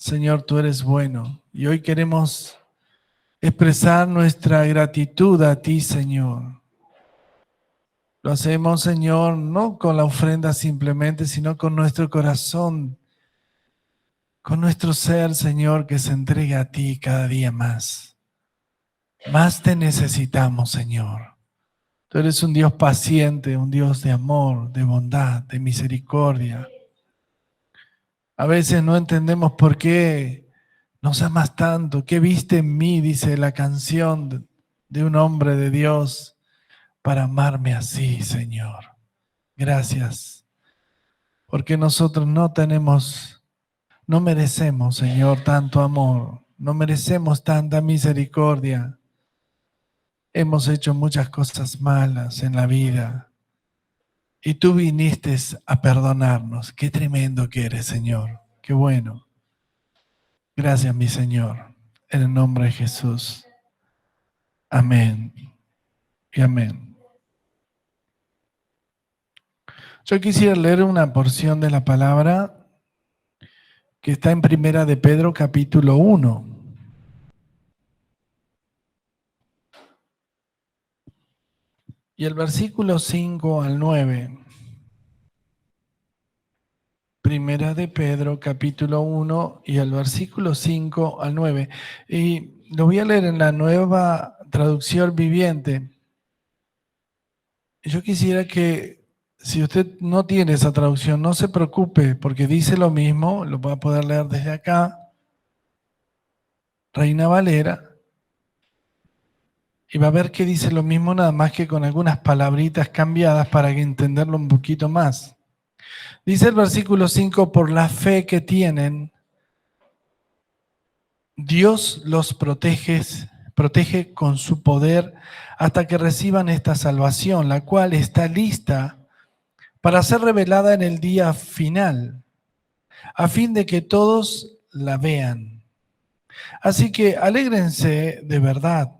Señor, tú eres bueno. Y hoy queremos expresar nuestra gratitud a ti, Señor. Lo hacemos, Señor, no con la ofrenda simplemente, sino con nuestro corazón, con nuestro ser, Señor, que se entrega a ti cada día más. Más te necesitamos, Señor. Tú eres un Dios paciente, un Dios de amor, de bondad, de misericordia. A veces no entendemos por qué nos amas tanto. ¿Qué viste en mí? Dice la canción de un hombre de Dios para amarme así, Señor. Gracias. Porque nosotros no merecemos, Señor, tanto amor. No merecemos tanta misericordia. Hemos hecho muchas cosas malas en la vida. Y tú viniste a perdonarnos. Qué tremendo que eres, Señor. Qué bueno. Gracias, mi Señor. En el nombre de Jesús. Amén. Y amén. Yo quisiera leer una porción de la palabra que está en Primera de Pedro, capítulo 1. Y el versículo 5 al 9. Primera de Pedro, capítulo 1, y el versículo 5 al 9. Y lo voy a leer en la nueva traducción viviente. Yo quisiera que, si usted no tiene esa traducción, no se preocupe, porque dice lo mismo, lo va a poder leer desde acá. Reina Valera. Y va a ver que dice lo mismo, nada más que con algunas palabritas cambiadas para entenderlo un poquito más. Dice el versículo 5, por la fe que tienen, Dios los protege con su poder hasta que reciban esta salvación, la cual está lista para ser revelada en el día final, a fin de que todos la vean. Así que alégrense de verdad.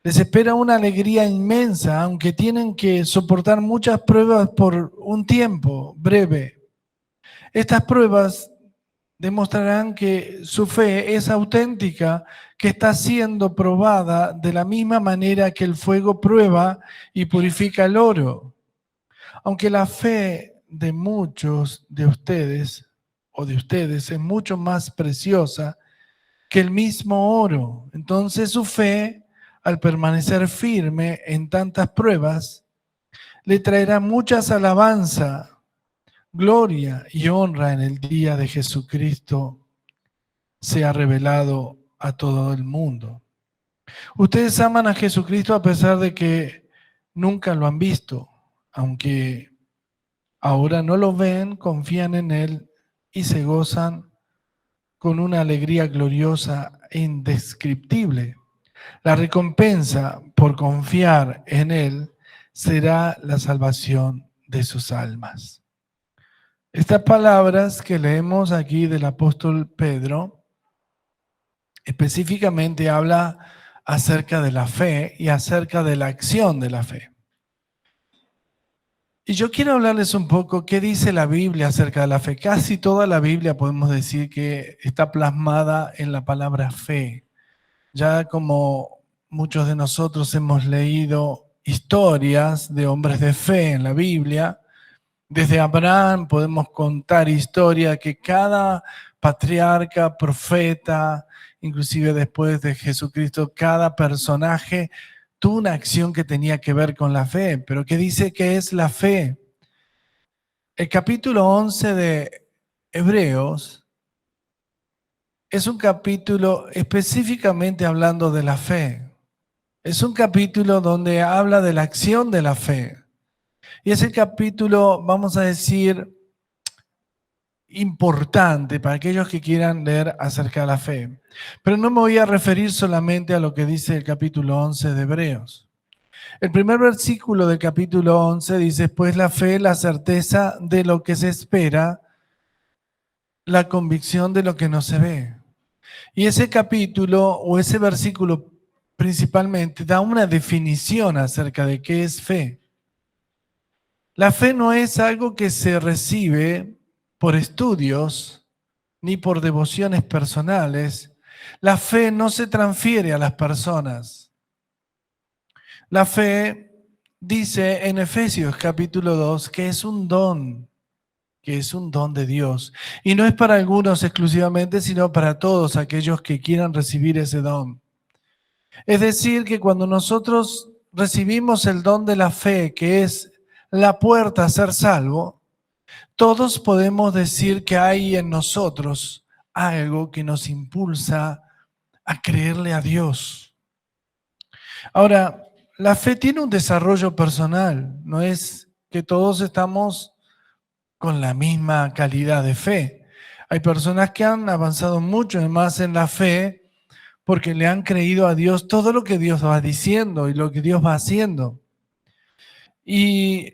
Les espera una alegría inmensa, aunque tienen que soportar muchas pruebas por un tiempo breve. Estas pruebas demostrarán que su fe es auténtica, que está siendo probada de la misma manera que el fuego prueba y purifica el oro. Aunque la fe de muchos de ustedes es mucho más preciosa que el mismo oro. Entonces su fe, al permanecer firme en tantas pruebas, le traerá muchas alabanza, gloria y honra en el día de Jesucristo sea revelado a todo el mundo. Ustedes aman a Jesucristo a pesar de que nunca lo han visto, aunque ahora no lo ven, confían en Él y se gozan con una alegría gloriosa e indescriptible. La recompensa por confiar en Él será la salvación de sus almas. Estas palabras que leemos aquí del apóstol Pedro específicamente habla acerca de la fe y acerca de la acción de la fe. Y yo quiero hablarles un poco qué dice la Biblia acerca de la fe. Casi toda la Biblia podemos decir que está plasmada en la palabra fe. Ya como muchos de nosotros hemos leído historias de hombres de fe en la Biblia, desde Abraham podemos contar historia que cada patriarca, profeta, inclusive después de Jesucristo, cada personaje tuvo una acción que tenía que ver con la fe. Pero ¿qué dice que es la fe? El capítulo 11 de Hebreos es un capítulo específicamente hablando de la fe. Es un capítulo donde habla de la acción de la fe. Y es el capítulo, vamos a decir, importante para aquellos que quieran leer acerca de la fe. Pero no me voy a referir solamente a lo que dice el capítulo 11 de Hebreos. El primer versículo del capítulo 11 dice, pues la fe, la certeza de lo que se espera, la convicción de lo que no se ve. Y ese capítulo o ese versículo principalmente da una definición acerca de qué es fe. La fe no es algo que se recibe por estudios, ni por devociones personales. La fe no se transfiere a las personas. La fe dice en Efesios capítulo 2 que es un don, que es un don de Dios. Y no es para algunos exclusivamente, sino para todos aquellos que quieran recibir ese don. Es decir, que cuando nosotros recibimos el don de la fe, que es la puerta a ser salvo, todos podemos decir que hay en nosotros algo que nos impulsa a creerle a Dios. Ahora, la fe tiene un desarrollo personal, no es que todos estamos con la misma calidad de fe. Hay personas que han avanzado mucho más en la fe porque le han creído a Dios todo lo que Dios va diciendo y lo que Dios va haciendo. Y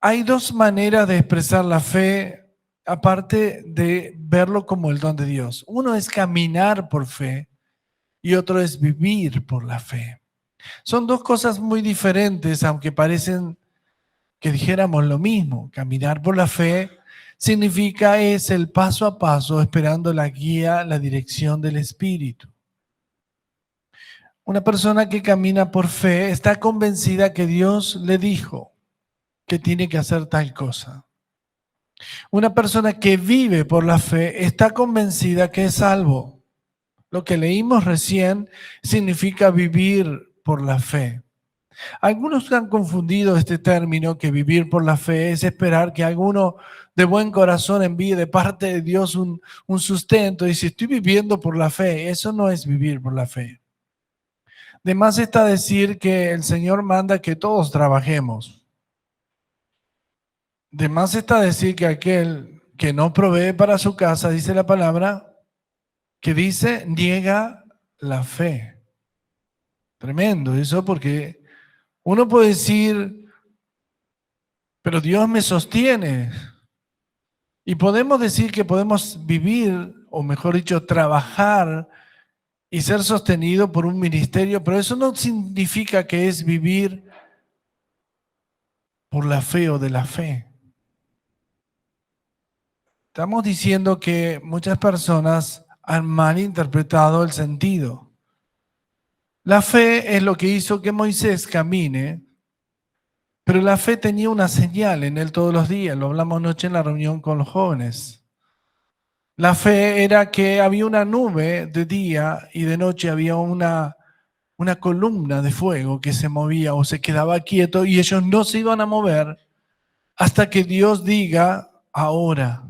hay dos maneras de expresar la fe, aparte de verlo como el don de Dios. Uno es caminar por fe y otro es vivir por la fe. Son dos cosas muy diferentes, aunque parecen que dijéramos lo mismo. Caminar por la fe significa es el paso a paso esperando la guía, la dirección del Espíritu. Una persona que camina por fe está convencida que Dios le dijo que tiene que hacer tal cosa. Una persona que vive por la fe está convencida que es salvo. Lo que leímos recién significa vivir por la fe. Algunos han confundido este término, que vivir por la fe es esperar que alguno de buen corazón envíe de parte de Dios un sustento. Y si estoy viviendo por la fe, eso no es vivir por la fe. De más está decir que el Señor manda que todos trabajemos. De más está decir que aquel que no provee para su casa, dice la palabra, que dice, niega la fe. Tremendo eso, porque uno puede decir, pero Dios me sostiene. Y podemos decir que podemos vivir, o mejor dicho, trabajar y ser sostenido por un ministerio, pero eso no significa que es vivir por la fe o de la fe. Estamos diciendo que muchas personas han malinterpretado el sentido. La fe es lo que hizo que Moisés camine, pero la fe tenía una señal en él todos los días. Lo hablamos anoche en la reunión con los jóvenes. La fe era que había una nube de día y de noche había una columna de fuego que se movía o se quedaba quieto y ellos no se iban a mover hasta que Dios diga ahora.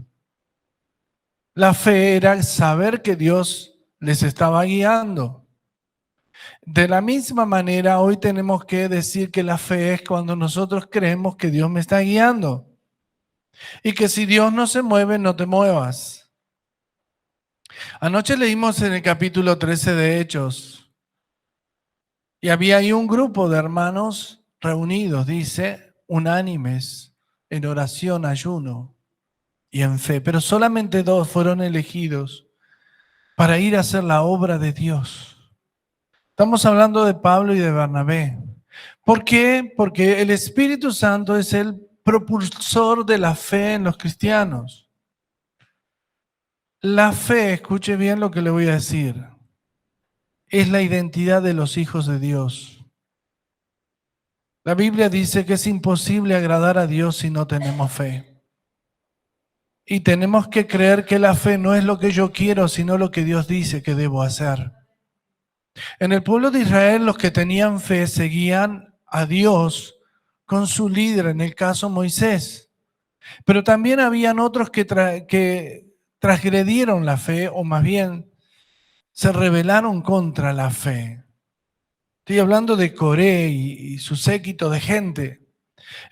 La fe era saber que Dios les estaba guiando. De la misma manera, hoy tenemos que decir que la fe es cuando nosotros creemos que Dios me está guiando. Y que si Dios no se mueve, no te muevas. Anoche leímos en el capítulo 13 de Hechos. Y había ahí un grupo de hermanos reunidos, dice, unánimes, en oración, ayuno y en fe. Pero solamente 2 fueron elegidos para ir a hacer la obra de Dios. Estamos hablando de Pablo y de Bernabé. ¿Por qué? Porque el Espíritu Santo es el propulsor de la fe en los cristianos. La fe, escuche bien lo que le voy a decir, es la identidad de los hijos de Dios. La Biblia dice que es imposible agradar a Dios si no tenemos fe. Y tenemos que creer que la fe no es lo que yo quiero, sino lo que Dios dice que debo hacer. En el pueblo de Israel, los que tenían fe seguían a Dios con su líder, en el caso Moisés. Pero también habían otros que transgredieron la fe, o más bien se rebelaron contra la fe. Estoy hablando de Coré y su séquito de gente.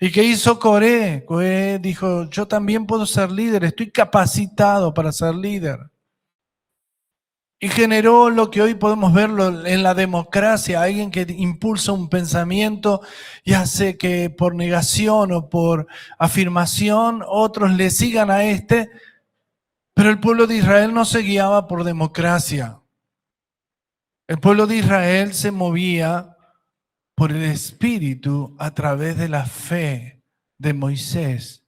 ¿Y qué hizo Coré? Coré dijo, yo también puedo ser líder, estoy capacitado para ser líder. Y generó lo que hoy podemos verlo en la democracia, alguien que impulsa un pensamiento y hace que por negación o por afirmación otros le sigan a este, pero el pueblo de Israel no se guiaba por democracia. El pueblo de Israel se movía por el Espíritu a través de la fe de Moisés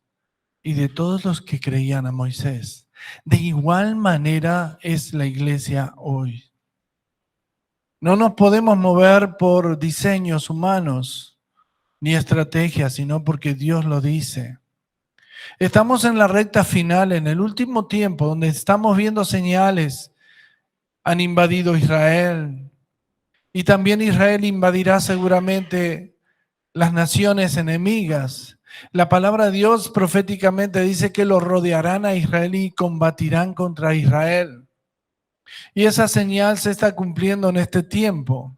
y de todos los que creían a Moisés. De igual manera es la iglesia hoy. No nos podemos mover por diseños humanos ni estrategias, sino porque Dios lo dice. Estamos en la recta final, en el último tiempo, donde estamos viendo señales. Han invadido Israel y también Israel invadirá seguramente las naciones enemigas. La palabra de Dios proféticamente dice que los rodearán a Israel y combatirán contra Israel. Y esa señal se está cumpliendo en este tiempo.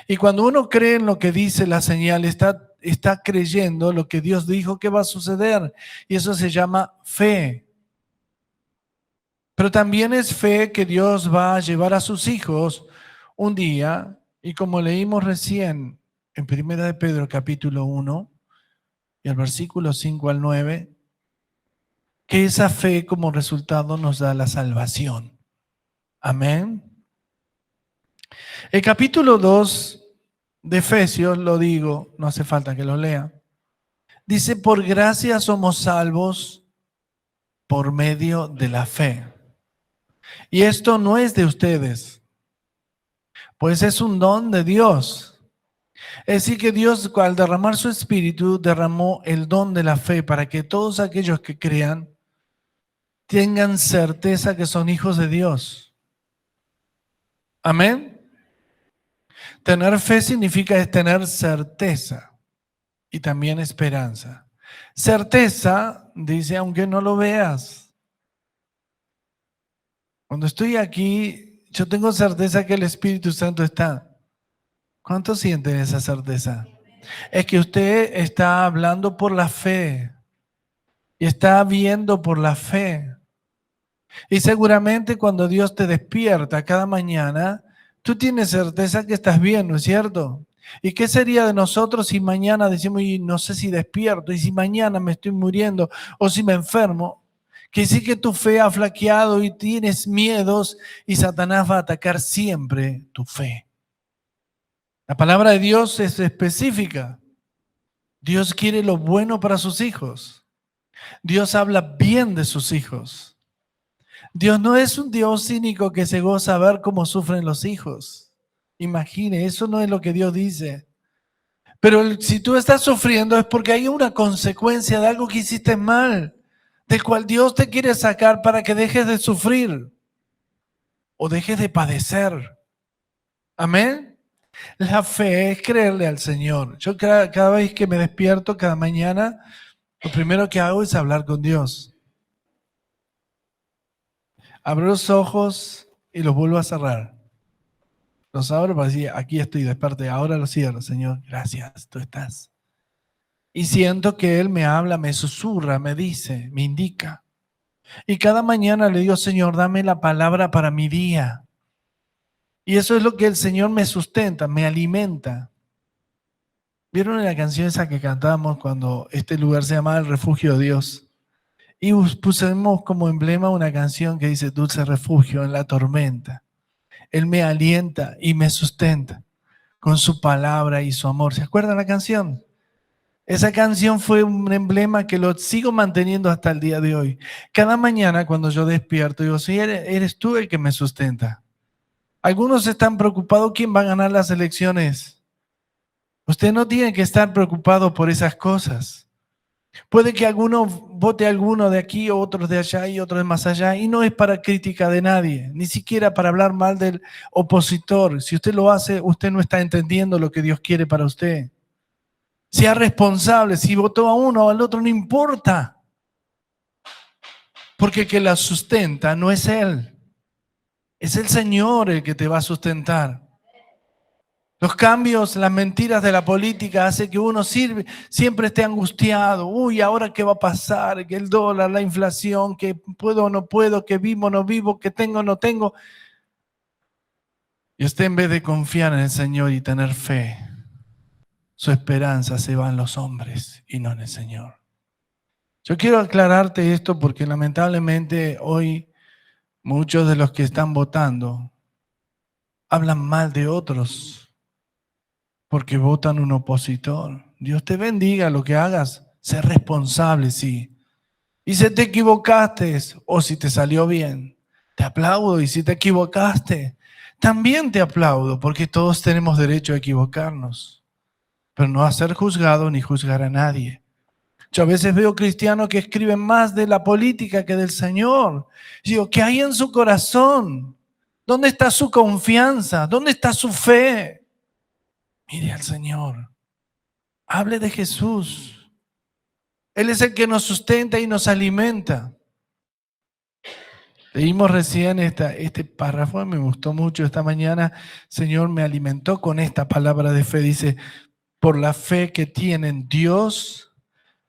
Y cuando uno cree en lo que dice la señal, está creyendo lo que Dios dijo que va a suceder. Y eso se llama fe. Pero también es fe que Dios va a llevar a sus hijos un día, y como leímos recién en 1 de Pedro capítulo 1, y el versículo 5 al 9, que esa fe como resultado nos da la salvación. Amén. El capítulo 2 de Efesios, lo digo, no hace falta que lo lea, dice, por gracia somos salvos por medio de la fe. Y esto no es de ustedes, pues es un don de Dios. Es decir, que Dios, al derramar su espíritu, derramó el don de la fe para que todos aquellos que crean tengan certeza que son hijos de Dios. Amén. Tener fe significa tener certeza y también esperanza. Certeza, dice, aunque no lo veas. Cuando estoy aquí, yo tengo certeza que el Espíritu Santo está. ¿Cuántos sienten esa certeza? Es que usted está hablando por la fe y está viendo por la fe. Y seguramente cuando Dios te despierta cada mañana, tú tienes certeza que estás bien, ¿no es cierto? ¿Y qué sería de nosotros si mañana decimos, y no sé si despierto, y si mañana me estoy muriendo, o si me enfermo? Que sí que tu fe ha flaqueado y tienes miedos, y Satanás va a atacar siempre tu fe. La palabra de Dios es específica. Dios quiere lo bueno para sus hijos. Dios habla bien de sus hijos. Dios no es un Dios cínico que se goza a ver cómo sufren los hijos. Imagine, eso no es lo que Dios dice. Pero si tú estás sufriendo es porque hay una consecuencia de algo que hiciste mal, del cual Dios te quiere sacar para que dejes de sufrir o dejes de padecer. Amén. La fe es creerle al Señor. Yo cada vez que me despierto, cada mañana, lo primero que hago es hablar con Dios. Abro los ojos y los vuelvo a cerrar. Los abro para decir, aquí estoy, desperte. Ahora los cierro, Señor, gracias, tú estás. Y siento que Él me habla, me susurra, me dice, me indica. Y cada mañana le digo, Señor, dame la palabra para mi día. Y eso es lo que el Señor me sustenta, me alimenta. ¿Vieron la canción esa que cantamos cuando este lugar se llamaba el refugio de Dios? Y pusimos como emblema una canción que dice, dulce refugio en la tormenta. Él me alienta y me sustenta con su palabra y su amor. ¿Se acuerdan la canción? Esa canción fue un emblema que lo sigo manteniendo hasta el día de hoy. Cada mañana cuando yo despierto, digo, sí, eres tú el que me sustenta. Algunos están preocupados quién va a ganar las elecciones. Usted no tiene que estar preocupado por esas cosas. Puede que alguno vote a alguno de aquí, otros de allá y otros de más allá, y no es para crítica de nadie, ni siquiera para hablar mal del opositor. Si usted lo hace, usted no está entendiendo lo que Dios quiere para usted. Sea responsable, si votó a uno o al otro, no importa. Porque el que la sustenta no es Él, es el Señor el que te va a sustentar. Los cambios, las mentiras de la política hacen que uno siempre esté angustiado. Uy, ¿ahora qué va a pasar? Que el dólar, la inflación, que puedo o no puedo, que vivo o no vivo, que tengo o no tengo. Y usted en vez de confiar en el Señor y tener fe, su esperanza se va en los hombres y no en el Señor. Yo quiero aclararte esto porque lamentablemente hoy muchos de los que están votando hablan mal de otros porque votan un opositor. Dios te bendiga lo que hagas. Sé responsable, sí. Y si te equivocaste o si te salió bien, te aplaudo. Y si te equivocaste, también te aplaudo, porque todos tenemos derecho a equivocarnos, pero no a ser juzgado ni juzgar a nadie. Yo a veces veo cristianos que escriben más de la política que del Señor. Y digo, ¿qué hay en su corazón? ¿Dónde está su confianza? ¿Dónde está su fe? Mire al Señor. Hable de Jesús. Él es el que nos sustenta y nos alimenta. Leímos recién este párrafo, me gustó mucho esta mañana. Señor me alimentó con esta palabra de fe. Dice, por la fe que tienen, Dios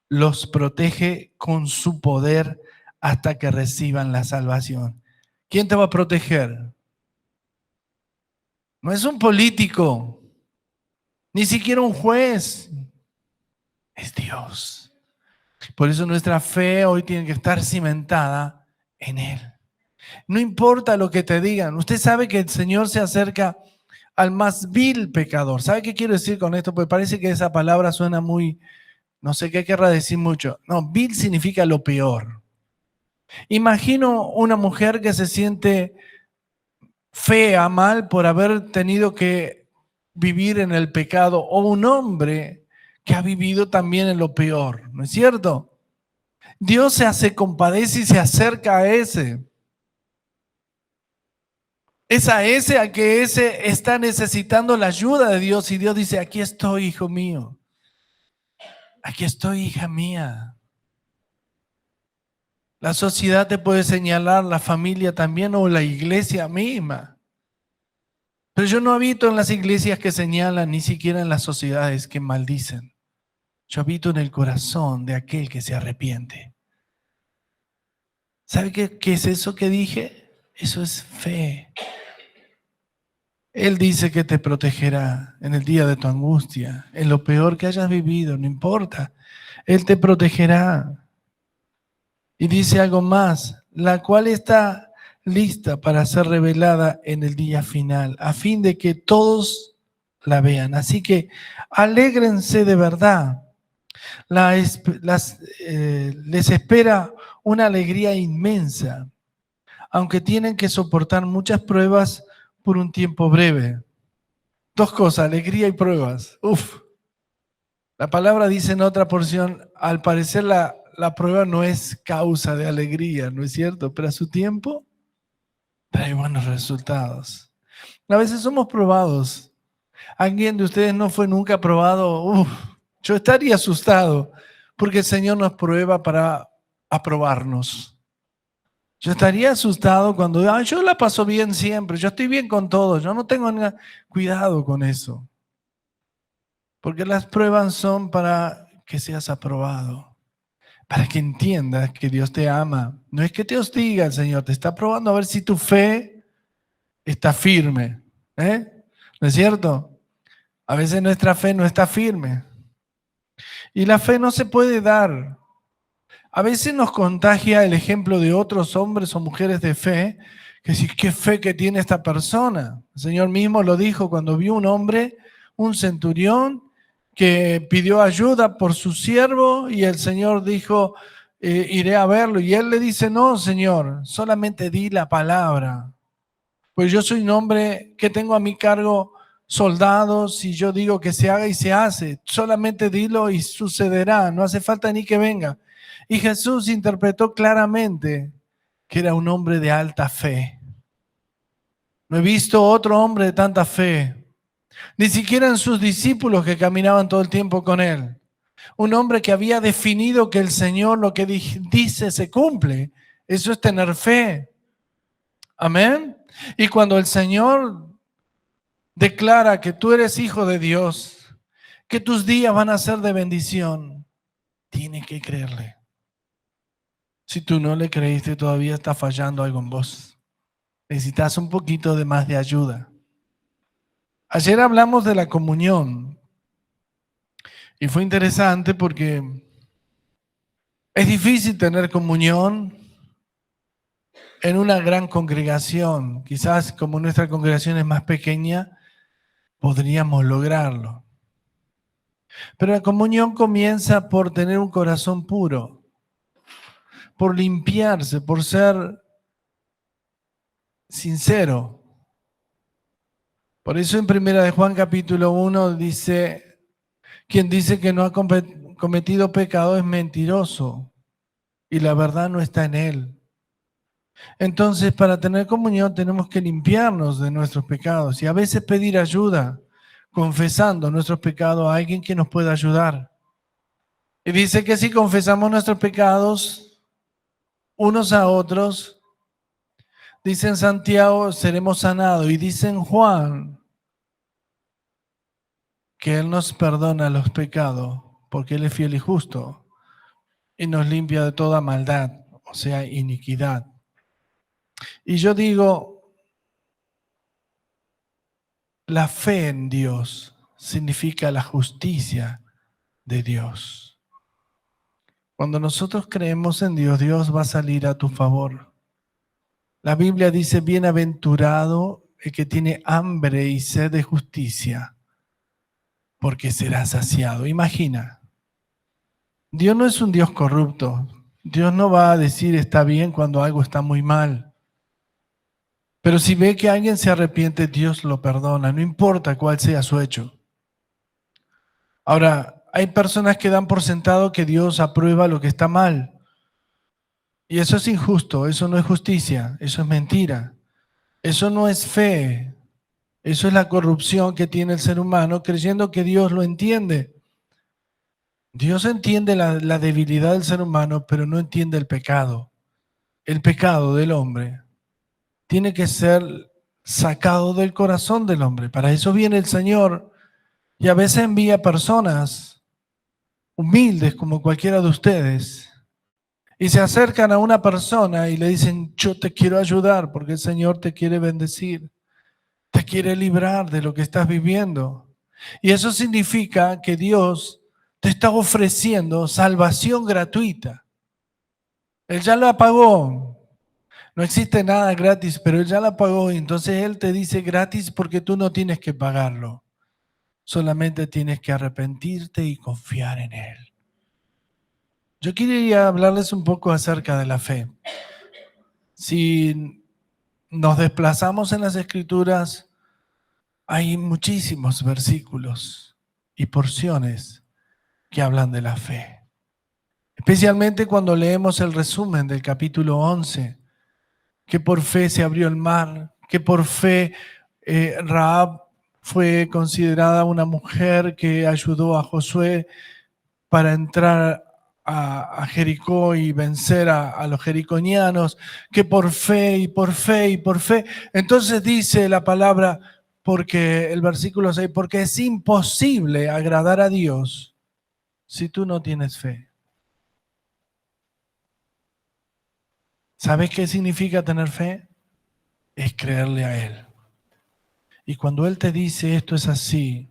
los protege con su poder hasta que reciban la salvación. ¿Quién te va a proteger? No es un político, ni siquiera un juez, es Dios. Por eso nuestra fe hoy tiene que estar cimentada en Él. No importa lo que te digan, usted sabe que el Señor se acerca al más vil pecador. ¿Sabe qué quiero decir con esto? Pues parece que esa palabra suena muy, no sé qué querrá decir mucho. No, vil significa lo peor. Imagino una mujer que se siente fea, mal, por haber tenido que vivir en el pecado, o un hombre que ha vivido también en lo peor, ¿no es cierto? Dios se hace compadece y se acerca a ese. Es a ese a que ese está necesitando la ayuda de Dios y Dios dice, aquí estoy, hijo mío. Aquí estoy, hija mía. La sociedad te puede señalar, la familia también o la iglesia misma. Pero yo no habito en las iglesias que señalan, ni siquiera en las sociedades que maldicen. Yo habito en el corazón de aquel que se arrepiente. ¿Sabe qué es eso que dije? Eso es fe. Él dice que te protegerá en el día de tu angustia, en lo peor que hayas vivido, no importa. Él te protegerá. Y dice algo más, la cual está lista para ser revelada en el día final, a fin de que todos la vean. Así que alégrense de verdad. Les espera una alegría inmensa, aunque tienen que soportar muchas pruebas por un tiempo breve. Dos cosas, alegría y pruebas. Uf. La palabra dice en otra porción, al parecer la prueba no es causa de alegría, ¿no es cierto? Pero a su tiempo trae buenos resultados. A veces somos probados. ¿Alguien de ustedes no fue nunca probado? Uf, yo estaría asustado porque el Señor nos prueba para aprobarnos. Yo estaría asustado cuando yo la paso bien siempre, yo estoy bien con todo, yo no tengo nada. Cuidado con eso. Porque las pruebas son para que seas aprobado, para que entiendas que Dios te ama. No es que te hostiga el Señor, te está probando a ver si tu fe está firme. ¿No es cierto? A veces nuestra fe no está firme. Y la fe no se puede dar. A veces nos contagia el ejemplo de otros hombres o mujeres de fe, que decís, qué fe que tiene esta persona. El Señor mismo lo dijo cuando vio un hombre, un centurión, que pidió ayuda por su siervo y el Señor dijo, iré a verlo. Y él le dice, no, Señor, solamente di la palabra. Pues yo soy un hombre que tengo a mi cargo soldados y yo digo que se haga y se hace. Solamente dilo y sucederá. No hace falta ni que venga. Y Jesús interpretó claramente que era un hombre de alta fe. No he visto otro hombre de tanta fe. Ni siquiera en sus discípulos que caminaban todo el tiempo con él. Un hombre que había definido que el Señor lo que dice se cumple. Eso es tener fe. Amén. Y cuando el Señor declara que tú eres hijo de Dios, que tus días van a ser de bendición, tienes que creerle. Si tú no le creíste, todavía está fallando algo en vos. Necesitas un poquito de más de ayuda. Ayer hablamos de la comunión y fue interesante porque es difícil tener comunión en una gran congregación. Quizás como nuestra congregación es más pequeña, podríamos lograrlo. Pero la comunión comienza por tener un corazón puro, por limpiarse, por ser sincero. Por eso en 1 de Juan capítulo 1 dice, quien dice que no ha cometido pecado es mentiroso y la verdad no está en él. Entonces, para tener comunión tenemos que limpiarnos de nuestros pecados y a veces pedir ayuda, confesando nuestros pecados a alguien que nos pueda ayudar. Y dice que si confesamos nuestros pecados unos a otros, dice en Santiago, seremos sanados. Y dice en Juan que Él nos perdona los pecados porque Él es fiel y justo y nos limpia de toda maldad, o sea, iniquidad. Y yo digo, la fe en Dios significa la justicia de Dios. Cuando nosotros creemos en Dios, Dios va a salir a tu favor. La Biblia dice, bienaventurado el que tiene hambre y sed de justicia, porque será saciado. Imagina, Dios no es un Dios corrupto. Dios no va a decir está bien cuando algo está muy mal. Pero si ve que alguien se arrepiente, Dios lo perdona, no importa cuál sea su hecho. Ahora, hay personas que dan por sentado que Dios aprueba lo que está mal. Y eso es injusto, eso no es justicia, eso es mentira. Eso no es fe. Eso es la corrupción que tiene el ser humano creyendo que Dios lo entiende. Dios entiende la debilidad del ser humano, pero no entiende el pecado. El pecado del hombre tiene que ser sacado del corazón del hombre. Para eso viene el Señor y a veces envía personas humildes como cualquiera de ustedes y se acercan a una persona y le dicen, yo te quiero ayudar porque el Señor te quiere bendecir, te quiere librar de lo que estás viviendo. Y eso significa que Dios te está ofreciendo salvación gratuita. Él ya la pagó. No existe nada gratis, pero Él ya la pagó. Y entonces Él te dice gratis porque tú no tienes que pagarlo. Solamente tienes que arrepentirte y confiar en Él. Yo quería hablarles un poco acerca de la fe. Si nos desplazamos en las Escrituras, hay muchísimos versículos y porciones que hablan de la fe. Especialmente cuando leemos el resumen del capítulo 11, que por fe se abrió el mar, que por fe Rahab fue considerada una mujer que ayudó a Josué para entrar a Jericó y vencer a los jericonianos, que por fe y por fe y por fe. Entonces dice la palabra, porque el versículo 6, porque es imposible agradar a Dios si tú no tienes fe. ¿Sabes qué significa tener fe? Es creerle a Él. Y cuando Él te dice esto es así,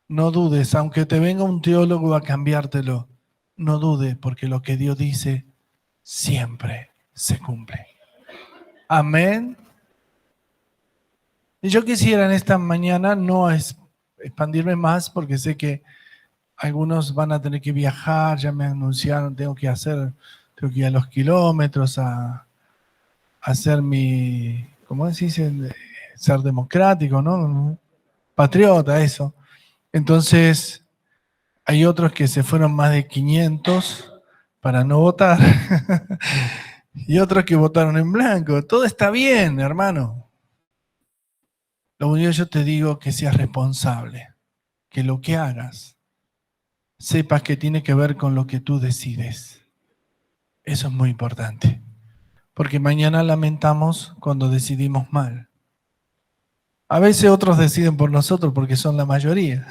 no dudes, aunque te venga un teólogo a cambiártelo, no dudes, porque lo que Dios dice siempre se cumple. Amén. Y yo quisiera en esta mañana no expandirme más, porque sé que algunos van a tener que viajar, ya me anunciaron, tengo que ir a los kilómetros a hacer mi, ¿cómo decís? Ser democrático, ¿no? Patriota, eso. Entonces, hay otros que se fueron más de 500 para no votar y otros que votaron en blanco. Todo está bien, hermano. Lo único que yo te digo es que seas responsable, que lo que hagas, sepas que tiene que ver con lo que tú decides. Eso es muy importante, porque mañana lamentamos cuando decidimos mal. A veces otros deciden por nosotros porque son la mayoría,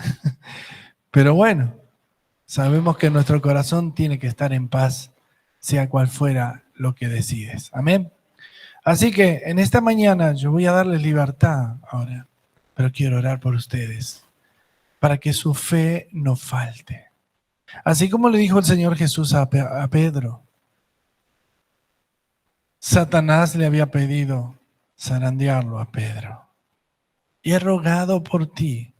pero bueno, sabemos que nuestro corazón tiene que estar en paz, sea cual fuera lo que decides. Amén. Así que en esta mañana yo voy a darles libertad ahora, pero quiero orar por ustedes, para que su fe no falte. Así como le dijo el Señor Jesús a Pedro, Satanás le había pedido zarandearlo a Pedro. Y he rogado por ti.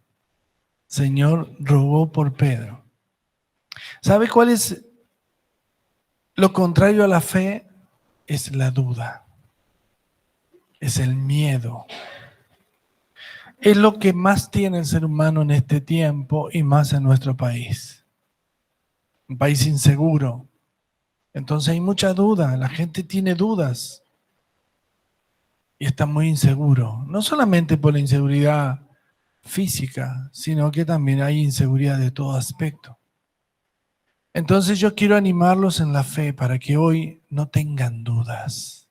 Señor rogó por Pedro. ¿Sabe cuál es Lo contrario a la fe es la duda, es el miedo. Es lo que más tiene el ser humano en este tiempo y más en nuestro país. Un país inseguro. Entonces hay mucha duda, la gente tiene dudas y está muy inseguro. No solamente por la inseguridad física, sino que también hay inseguridad de todo aspecto. Entonces yo quiero animarlos en la fe para que hoy no tengan dudas.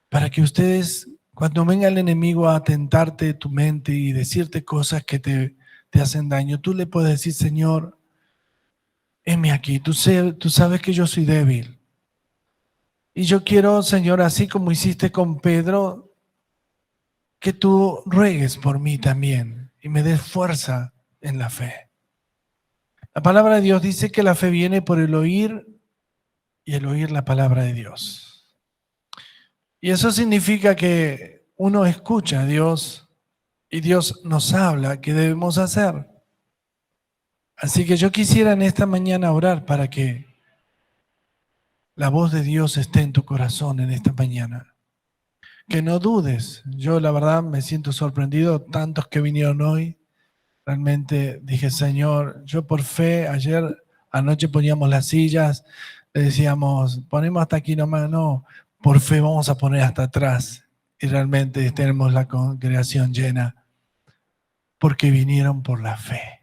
Para que ustedes, cuando venga el enemigo a tentarte tu mente y decirte cosas que te hacen daño, tú le puedes decir, Señor, heme aquí, tú sabes que yo soy débil. Y yo quiero, Señor, así como hiciste con Pedro, que tú ruegues por mí también y me des fuerza en la fe. La palabra de Dios dice que la fe viene por el oír y el oír la palabra de Dios. Y eso significa que uno escucha a Dios y Dios nos habla qué debemos hacer. Así que yo quisiera en esta mañana orar para que la voz de Dios esté en tu corazón en esta mañana. Que no dudes. Yo la verdad me siento sorprendido, tantos que vinieron hoy. Realmente dije, Señor, yo por fe, anoche poníamos las sillas, le decíamos, ponemos hasta aquí nomás, no, por fe vamos a poner hasta atrás. Y realmente tenemos la congregación llena, porque vinieron por la fe.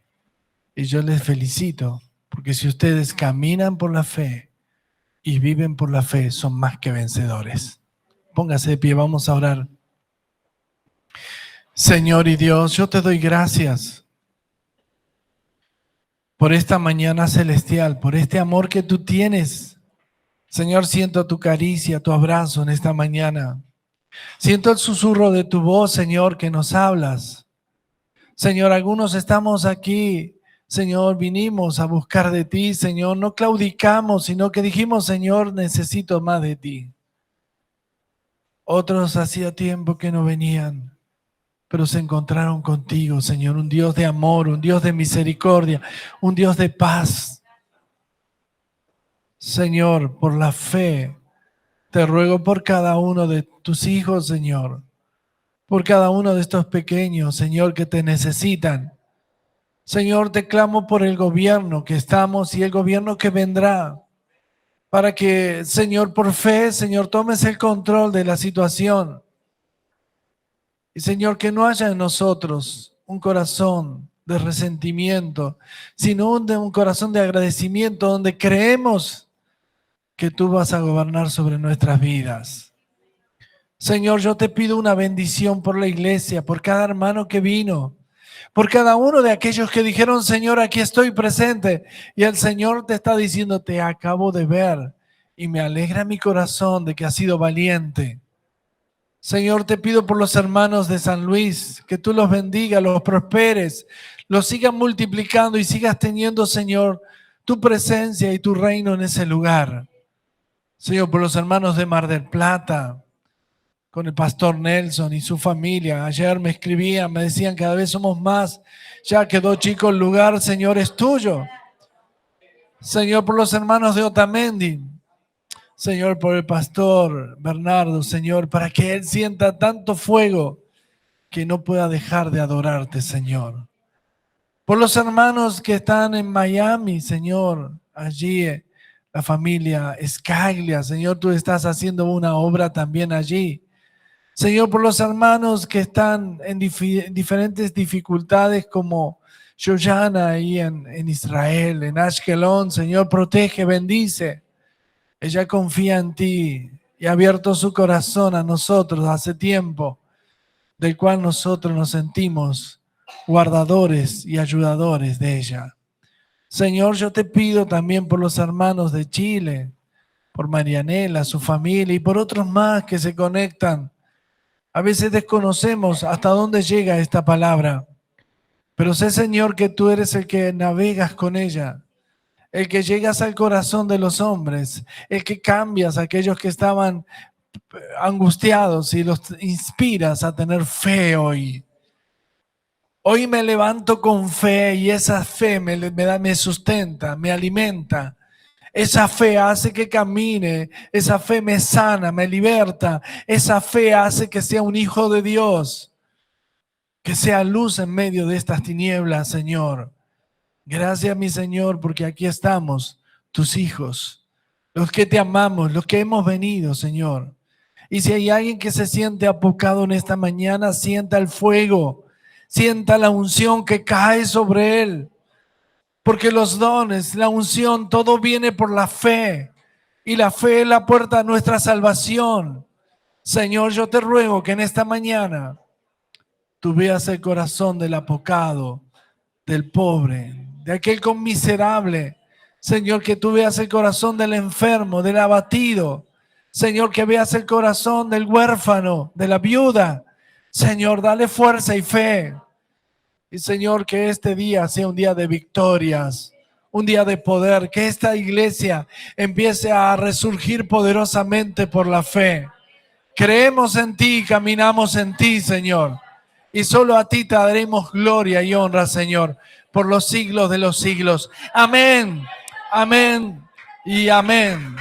Y yo les felicito, porque si ustedes caminan por la fe y viven por la fe, son más que vencedores. Póngase de pie, vamos a orar. Señor y Dios, yo te doy gracias por esta mañana celestial, por este amor que tú tienes. Señor, siento tu caricia, tu abrazo en esta mañana. Siento el susurro de tu voz, Señor, que nos hablas. Señor, algunos estamos aquí, Señor, vinimos a buscar de ti, Señor. No claudicamos, sino que dijimos, Señor, necesito más de ti. Otros hacía tiempo que no venían, pero se encontraron contigo, Señor, un Dios de amor, un Dios de misericordia, un Dios de paz. Señor, por la fe, te ruego por cada uno de tus hijos, Señor, por cada uno de estos pequeños, Señor, que te necesitan. Señor, te clamo por el gobierno que estamos y el gobierno que vendrá, para que, Señor, por fe, Señor, tomes el control de la situación. Y, Señor, que no haya en nosotros un corazón de resentimiento, sino un corazón de agradecimiento, donde creemos que tú vas a gobernar sobre nuestras vidas. Señor, yo te pido una bendición por la iglesia, por cada hermano que vino, por cada uno de aquellos que dijeron, Señor, aquí estoy presente. Y el Señor te está diciendo, te acabo de ver y me alegra mi corazón de que has sido valiente. Señor, te pido por los hermanos de San Luis, que tú los bendigas, los prosperes, los sigas multiplicando y sigas teniendo, Señor, tu presencia y tu reino en ese lugar. Señor, por los hermanos de Mar del Plata, con el pastor Nelson y su familia. Ayer me escribían, me decían, cada vez somos más. Ya quedó chico el lugar, Señor, es tuyo. Señor, por los hermanos de Otamendi. Señor, por el pastor Bernardo, Señor, para que él sienta tanto fuego que no pueda dejar de adorarte, Señor. Por los hermanos que están en Miami, Señor, allí la familia Escaglia, Señor, tú estás haciendo una obra también allí. Señor, por los hermanos que están en diferentes dificultades como Shoshana ahí en Israel, en Ashkelon, Señor, protege, bendice. Ella confía en ti y ha abierto su corazón a nosotros hace tiempo, del cual nosotros nos sentimos guardadores y ayudadores de ella. Señor, yo te pido también por los hermanos de Chile, por Marianela, su familia y por otros más que se conectan. A veces desconocemos hasta dónde llega esta palabra, pero sé, Señor, que tú eres el que navegas con ella, el que llegas al corazón de los hombres, el que cambias a aquellos que estaban angustiados y los inspiras a tener fe hoy. Hoy me levanto con fe y esa fe me sustenta, me alimenta Esa fe hace que camine, esa fe me sana, me liberta, esa fe hace que sea un hijo de Dios, que sea luz en medio de estas tinieblas, Señor. Gracias, mi Señor, porque aquí estamos, tus hijos, los que te amamos, los que hemos venido, Señor. Y si hay alguien que se siente apocado en esta mañana, sienta el fuego, sienta la unción que cae sobre él. Porque los dones, la unción, todo viene por la fe. Y la fe es la puerta a nuestra salvación. Señor, yo te ruego que en esta mañana tú veas el corazón del apocado, del pobre, de aquel conmiserable. Señor, que tú veas el corazón del enfermo, del abatido. Señor, que veas el corazón del huérfano, de la viuda. Señor, dale fuerza y fe. Y Señor, que este día sea un día de victorias, un día de poder, que esta iglesia empiece a resurgir poderosamente por la fe. Creemos en ti, caminamos en ti, Señor. Y solo a ti te daremos gloria y honra, Señor, por los siglos de los siglos. Amén, amén y amén.